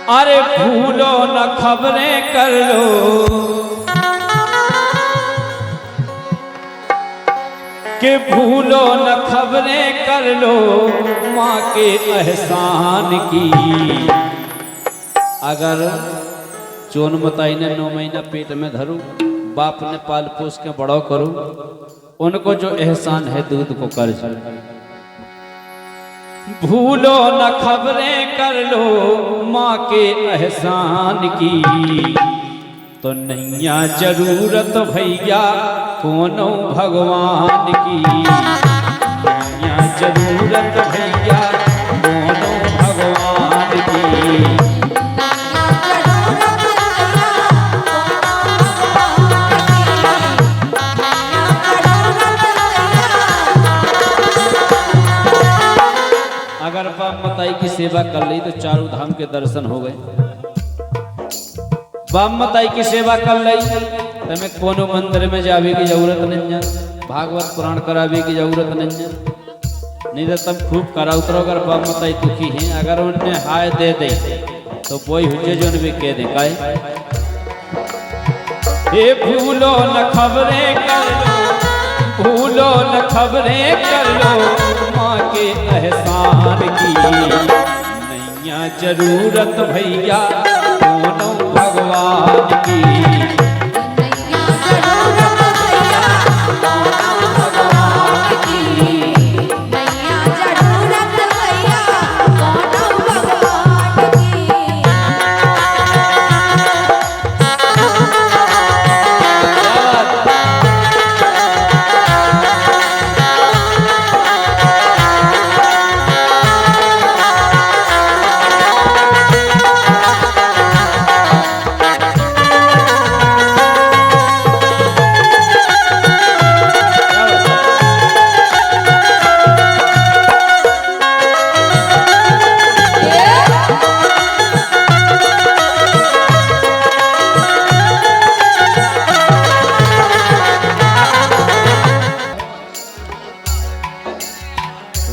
अरे भूलो न खबरें कर लो कि भूलो न खबरें कर लो माँ के एहसान की। अगर चोन मताई ने 9 महीना पेट में धरू, बाप ने पाल पोस के बड़ो करूं, उनको जो एहसान है दूध को कर्ज। भूलो न खबरें कर लो माँ के एहसान की, तो नैया जरूरत भैया कोनो भगवान की। नैया जरूरत भैया कोनो भगवान की। अगर बाप मताई की सेवा कर ली तो चारों धाम के दर्शन हो गए। बाप मताई की सेवा कर ली तो मैं कोनो मंदिर में जावे की जरूरत नहीं है, भागवत पुराण करावे की जरूरत नहीं है। नहीं तो तब खूब करा उतरो। अगर बाप मताई दुखी हैं, अगर उन्हें हाय दे दे तो कोई हुजे जो भी कह दे काहे। ये भूलो न खबरें कर लो, भूलो न खबरें कर लो माँ के एहसान की। नैया जरूरत भैया दोनों भगवान की। नैया जरूरत भैया दोनों भगवान की। नैया जरूरत भैया दोनों भगवान की।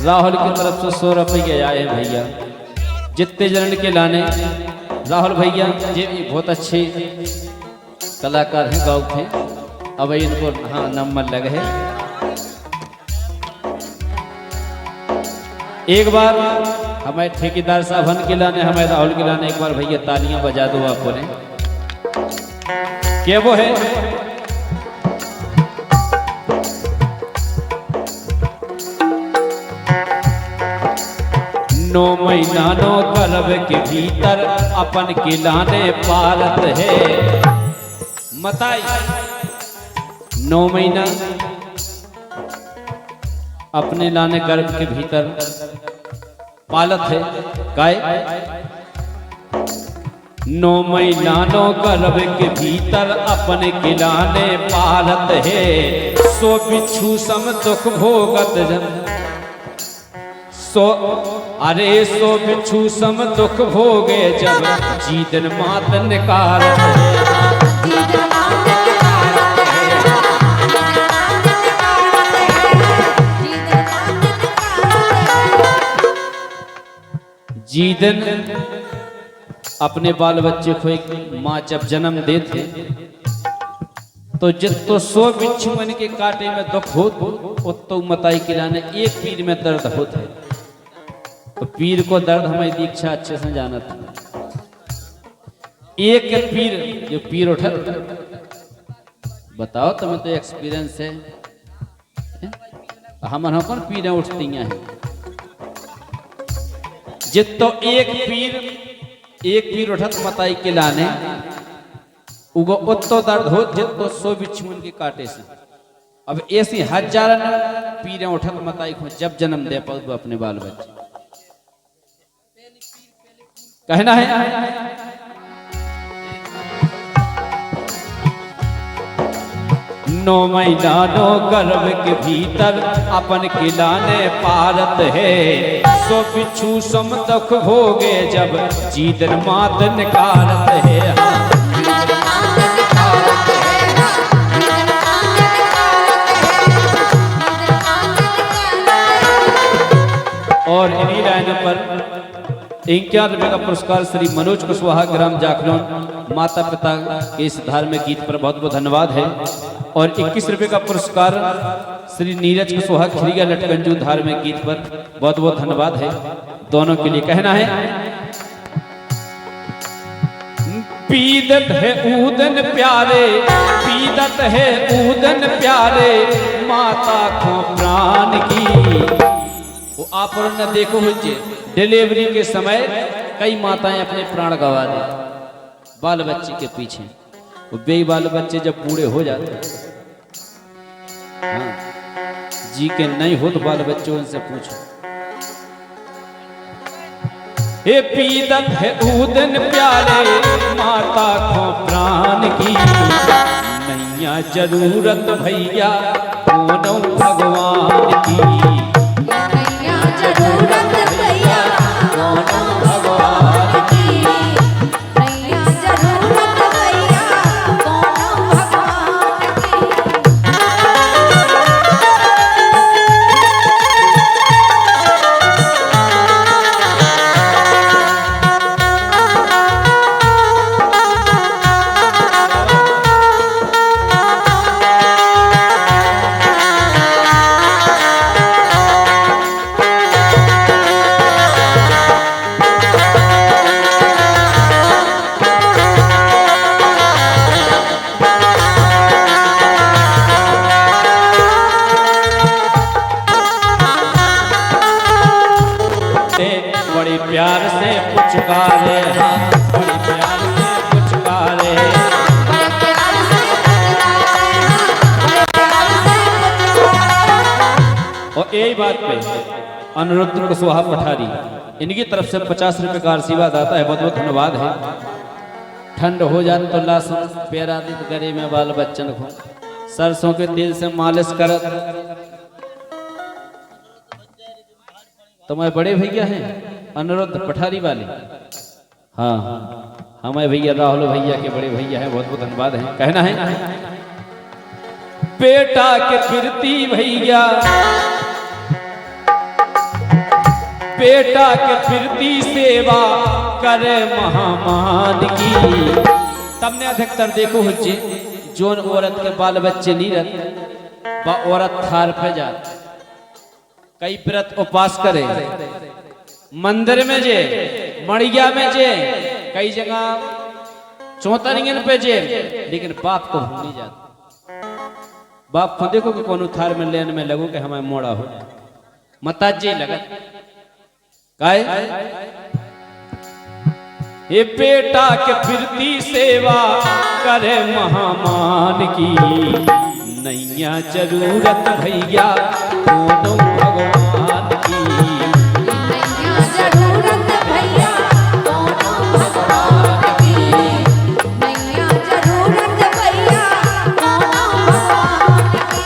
राहुल की तरफ से 100 रुपये आए हैं भैया, जितने जन के लाने। राहुल भैया ये भी बहुत अच्छे कलाकार हैं, गाँव थे। अब इनको हाँ नंबर लगे है। एक बार हमारे ठेकेदार साहब के लाने, हमारे राहुल के लाने एक बार भैया तालियां बजा दो आपको ने। क्या वो है? नौ महीना नो गर्भ के भीतर अपन के लाने पालत है मताई। 9 महीना अपने लाने गर्भ के भीतर पालत है काय। 9 महीना नो गर्भ के भीतर अपने के लाने पालत है। सो बिच्छू सम दुख भोगत जन, अरे सो बिच्छू सम दुख भोगे जब जीदन मात निकारत है। जीदन अपने बाल बच्चे को एक माँ जब जन्म देते तो जितो 100 बिच्छू मन के काटे में दुख हो तो मताई के लाने एक पीर में दर्द होता है। तो पीर को दर्द हमारी दीक्षा अच्छे से जाना था। एक पीर जो पीर उठा, बताओ तुम्हें तो एक्सपीरियंस है, हम कौन पीरें उठती हैं। जितो एक पीर उठा तो मताई के लाने उगो उतो दर्द हो जितो 100 बिच्छू के काटे से। अब ऐसी 1000 पीरें उठा तो मताई को जब जन्म दे पाओ अपने बाल बच्चे कहना है। 9 महीना नो गर्भ के भीतर अपन के लाने पारत है। सो बिच्छू सम दुख भोगे जब जीदन मात निकारत है। और इन्हीं लाइन पर ₹51 का पुरस्कार श्री मनोज कुशवाहा, ग्राम जाखलोन। माता पिता के इस धार्मिक गीत पर बहुत बहुत धन्यवाद है। और ₹21 का पुरस्कार श्री नीरज कुशवाहा, खिरिया लटकंजू, धार्मिक गीत पर बहुत बहुत धन्यवाद है। दोनों के लिए कहना है, पीदत है ऊदन प्यारे, पीदत है ऊदन प्यारे, माता को प्राण की। वो आप ने देखो डिलीवरी के समय कई माताएं अपने प्राण गंवा दे बाल बच्चे के पीछे। वो बे बाल बच्चे जब बूढ़े हो जाते, हाँ, जी के नहीं हो तो बाल बच्चे उनसे पूछो। हे पीदत है ऊदन प्यारे, माता को प्राण की। नैया जरूरत भैया कोनो भगवान की। नैया जरूरत भैया कोनो भगवान की। नैया जरूरत भैया कोनो भगवान की। बड़े प्यार से पुचकारे, हाँ, बड़े प्यार से पुचकारे। बड़े प्यार से पुचकारे, बड़े प्यार से पुचकारे। और यही बात पे अनुरुद्ध कुशवाहा पठारी, इनकी तरफ से ₹50 का आशीर्वाद आता है। बहुत बहुत धन्यवाद है। ठंड हो जाए तो लहसुन पेरा दी गरे में बाल बच्चन को सरसों के तेल से मालिश कर। तुम्हारे बड़े भैया हैं अनुरुद्ध पठारी वाले, हाँ, हमारे भैया राहुल भैया के बड़े भैया हैं। बहुत बहुत धन्यवाद है। कहना है, बेटा के फिरती भैया, बेटा के फिरती सेवा करे महामान की। तमने अधिकतर देखो हुज्जे जोन औरत के बाल बच्चे नहीं रहते, बा औरत थार पे जा कई व्रत उपवास करे, मंदिर में जे, मड़िया में जे, कई जगह चौतरियन पे जे, लेकिन बाप को भूल नहीं जाता। बाप को देखो कि कौन थार में लेन में लगो कि हमें मोड़ा हो जाए, मताजी लगत काय। ये बेटा के फिरती सेवा करे महामान की। नैया जरूरत भैया कोनो भगवान की। नैया जरूरत भैया कोनो भगवान की। नैया जरूरत भैया कोनो भगवान की।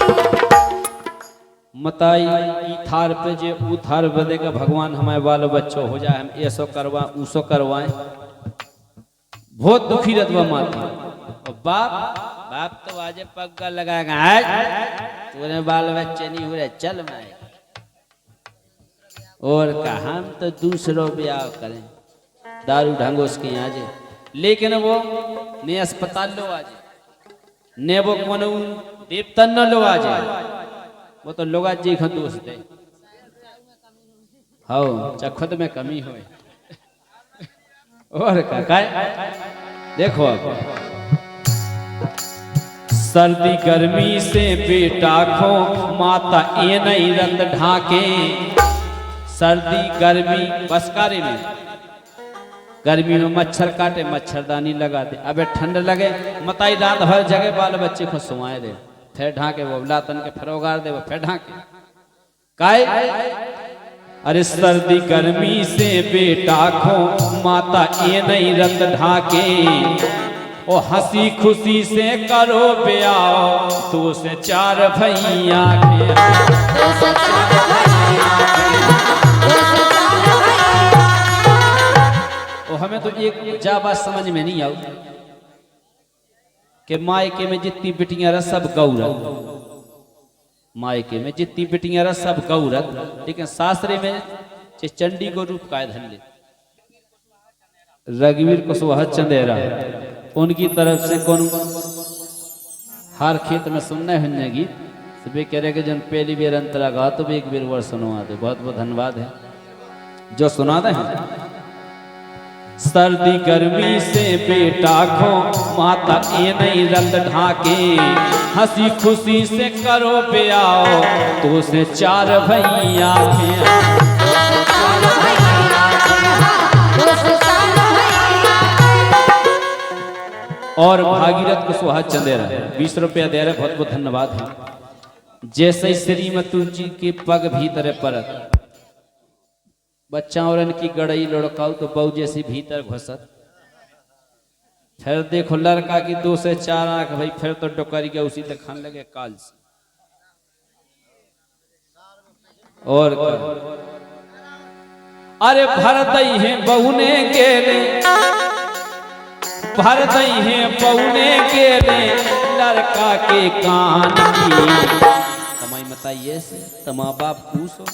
मताई ई थार पे जे ऊ थार बदे का भगवान हमारे बाल बच्चों हो जाए, हम ऐसो करवा उसो करवाएं। बहुत दुखी रतवा माता और बाप तो आजे पग्गा लगाएगा, तूने बाल बच्चे नहीं हो रहे, चल मैं और कहा हम तो दूसरों ब्याह करें, दारू ढंगो उसके यहाँ जे। लेकिन वो ने अस्पताल लो आज, ने वो कौन देवतन न लो आज, वो तो लोग आज जी दोष दे, हाँ चखुद में कमी हो। और का देखो आप सर्दी गर्मी से बेटा को माता ये नहीं रत ढाके। सर्दी गर्मी बसकारे में, गर्मी में मच्छर काटे मच्छरदानी लगा दे, अबे ठंड लगे मताई रात भर जगह बाल बच्चे को सुमाए दे, फिर ढाके वो लातन के फिर उगार दे, वो फिर ढाके काय। अरे सर्दी गर्मी से बेटा को माता ये नहीं रत ढाके। ओ हंसी खुशी से करो ब्याह तो से चार भैया के। ओ हमें तो एक जा बात समझ में नहीं आई कि मायके में जितनी बिटियां रह सब गौरत, मायके में जितनी बिटियां रह सब गौरत, लेकिन सासरे में चंडी को रूप काय धन ले। रघुवीर कुशवाहा चंदेरा उनकी तरफ से कौन हर खेत में सुनना है गीत सभी कह रहे कि जन पहली बेर अंतरा गा तो भी एक बेर वर सुनवा दे। बहुत बहुत धन्यवाद है जो सुना दे। सर्दी गर्मी से बेटा खो माता ये नहीं रत ढाके हंसी खुशी से करो ब्याह तो से चार भैया और भागीरथ कुशवाहा चंदेरा 20 रुपया दे रहे। बहुत बहुत धन्यवाद है। जैसे श्रीमती जी के पग भीतर परत बच्चा और इनकी गड़ई लड़काऊ तो बहु जैसी भीतर घुसत। फिर देखो लड़का की 2 से 4 आंख भाई फिर तो डोकरी के उसी तक खाने लगे काल से। और अरे भरत है बहुने गेले भरत है बहुने गेले लड़का के कान की तमाई बताइए से तमा बाप खुश हो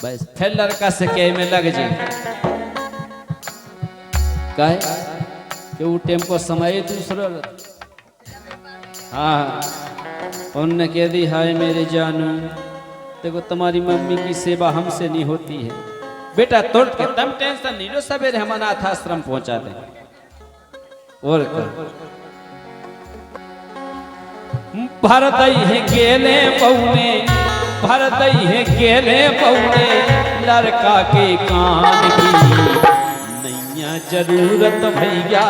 बस फिर लड़का से कह में लग जाए कहे कि वो टेम्पो समय दूसरा। हाँ उनने कह दी हाय मेरे जानू देखो तुम्हारी मम्मी की सेवा हमसे नहीं होती है बेटा तोड़ के तुम टेंशन नहीं लो सवेरे हम अनाथ आश्रम पहुंचा दें। और भरत है गेले बहुने भरत है गेले बहुने लड़का के कान की नैया जरूरत भैया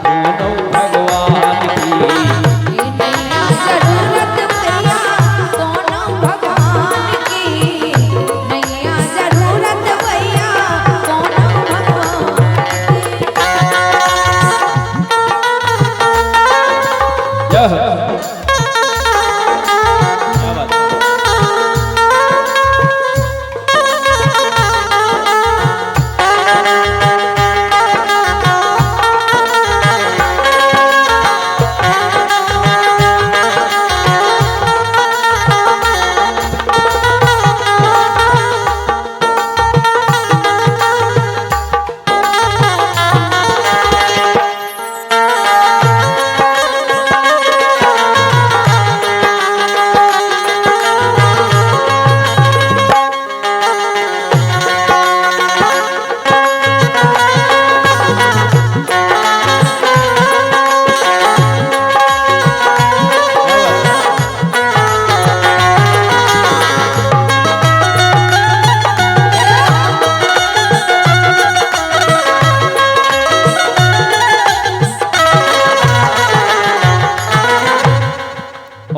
दोनों भगवान की नैया जरूरत भैया दोनों भगवान की नैया जरूरत भैया दोनों भगवान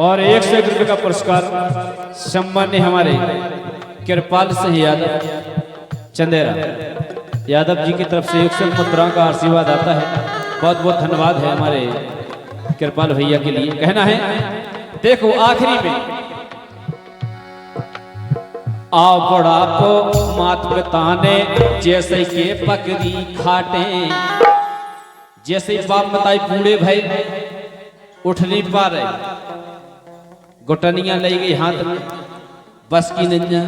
और 101 रुपये का पुरस्कार सम्मान्य हमारे कृपाल सिंह यादव चंदेरा यादव जी की तरफ से 101 मुद्राओं का आशीर्वाद आता है। बहुत बहुत धन्यवाद है हमारे कृपाल भैया के लिए। कहना है देखो आखिरी में आओ बड़ा को मात पिताने जैसे के पकड़ी खाटे जैसे बाप बताई बूढ़े भाई उठ नहीं पा रहे घुटनियां ले गई हाथ में बस की नंजा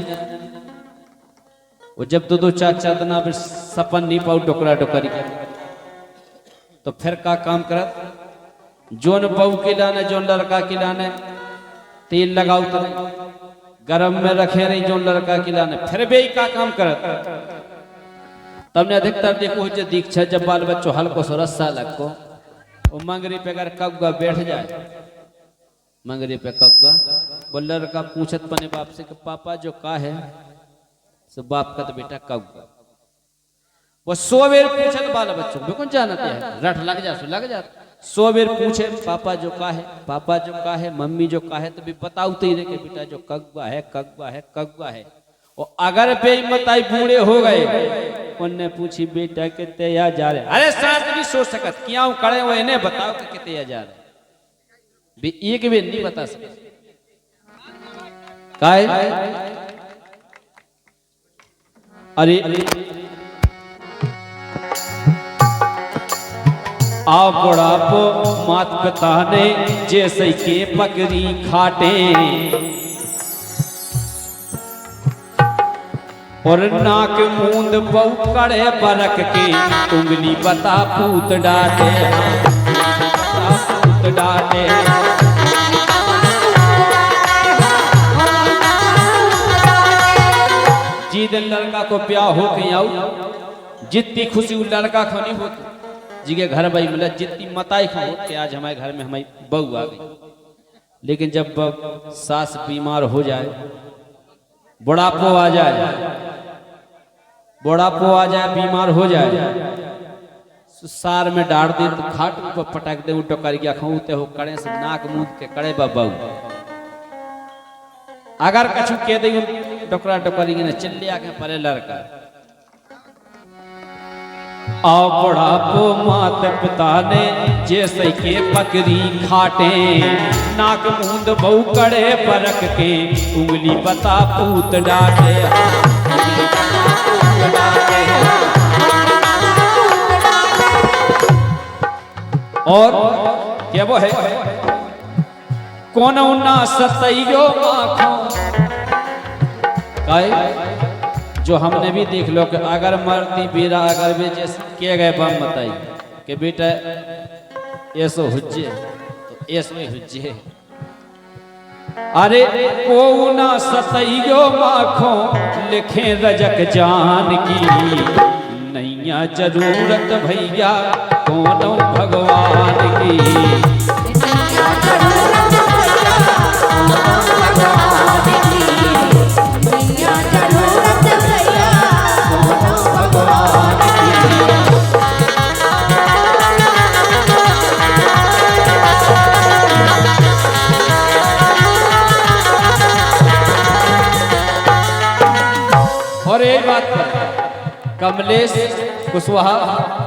वो जब दो चाचा तना फिर सपन नहीं पाऊ टोकरा टोकरी तो फिर का काम करत जोन बहू के लाने जोन लड़का के लाने तेल लगाओ तो गरम में रखे नहीं जोन लड़का के लाने फिर भी का काम करत। तब ने अधिकतर देखो जो दीक्षा जब बाल बच्चों हल्को सो रस्सा लगको वो मंगरी पे अगर कब्गा बैठ जाए मंगरी पे कब्गा वो लड़का पूछत पने बाप से कि पापा जो का है सो बाप का तो बेटा कब्गा वो 100 बेर पूछत बाल बच्चों बिल्कुल जानते हैं रट लग जा 100 बेर पूछे पापा जो का है मम्मी जो का है तो भी बताओ तो ही रे कि बेटा जो कब्गा है और अगर बेमताई बूढ़े हो गए उनने पूछी बेटा कितने या जा रहे अरे शांत नहीं सोच सकत क्यों करे वो इन्हें बताओ कि कितने या जा रहे भी एक भी नहीं बता सकते काय अरे आ बुढ़ापो मात पिता ने जैसे के पकड़ी खाटे और नाक मूंद बहु कड़े बरक के उंगली बता पूत डाटे पूत डाटे। जिस लड़का को ब्याह हो के आऊ जितनी खुशी उस लड़का को नहीं होती जिगे घर भाई मिला जितनी मताई खो कि आज हमारे घर में हमारी बहू आ गई। लेकिन जब सास बीमार हो जाए, बुढ़ापो आ जाए, बुढ़ापो आ जाए, बीमार हो जाए, सार में डाल दे तो खाट पर पटक दे टोकर गया खूते हो कड़े से नाक मूंद के कड़े बहू। अगर कछु कह दे टोकरा टोकरी ने चिल्लिया के परे लड़का आ बुढ़ापो मात पिता ने जैसे के बकरी खाटे नाक मूंद बहु कड़े बरक के उंगली बता पूत डाटे। और क्या वो है कौन ना सतैयो आँखों जो हमने भी देख लो कि अगर मरती बीरा अगर भी जैसे किए गए बम बताई कि बेटा ऐसो हुज्जे तो ऐसो ही हुज्जे। अरे को ना सतैयो माखो लिखे रजक जान की नैया जरूरत भैया कोनो भगवान की। और एक बात कमलेश कुशवाहा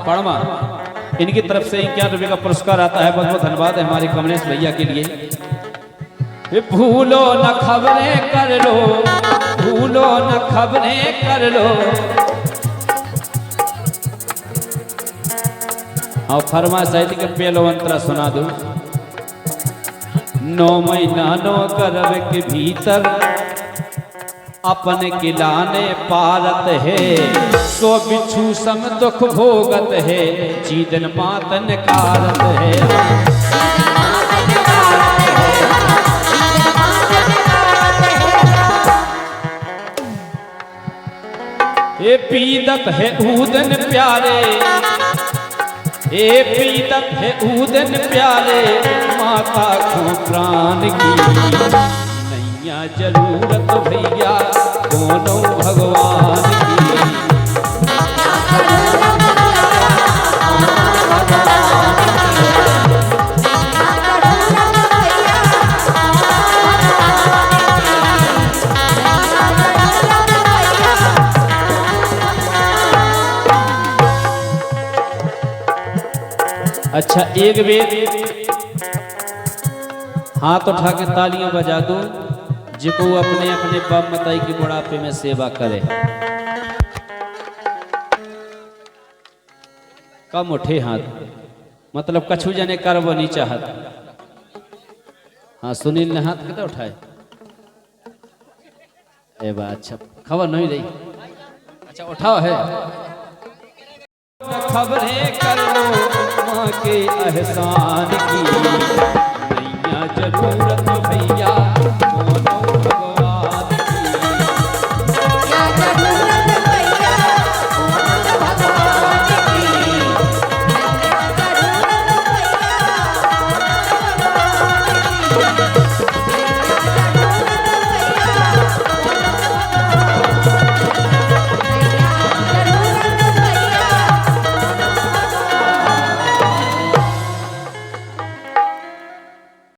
पड़मा इनकी तरफ से 51 रुपए का पुरस्कार आता है। बहुत बहुत धन्यवाद है हमारे कमलेश भैया के लिए। भूलो न खबरें कर लो, भूलो न खबरें कर लो। और फरमा साहित्य के पेलो अंतरा सुना दो। 9 महीना 9 गर्भ के भीतर अपन किलाने पारत है सो बिच्छू सम दुख भोगत है चीदन मातन कारत है। ए पीदत है ऊदन प्यारे, ए पीदत है ऊदन प्यारे माता को प्राण की नैया जरूरत भैया कोनो भगवान की। अच्छा एक बेर हाथ उठा के तालियां बजा दो जिको अपने अपने बाप मताई की बुढ़ापे में सेवा करे। कम उठे हाथ मतलब कछु जने करबो नहीं चाहत। हाँ सुनील ने हाथ कितना उठाए ए बा अच्छा खबर नहीं रही। अच्छा उठाओ है खबरें कर लो माँ के एहसान की नैया जरूरत भैया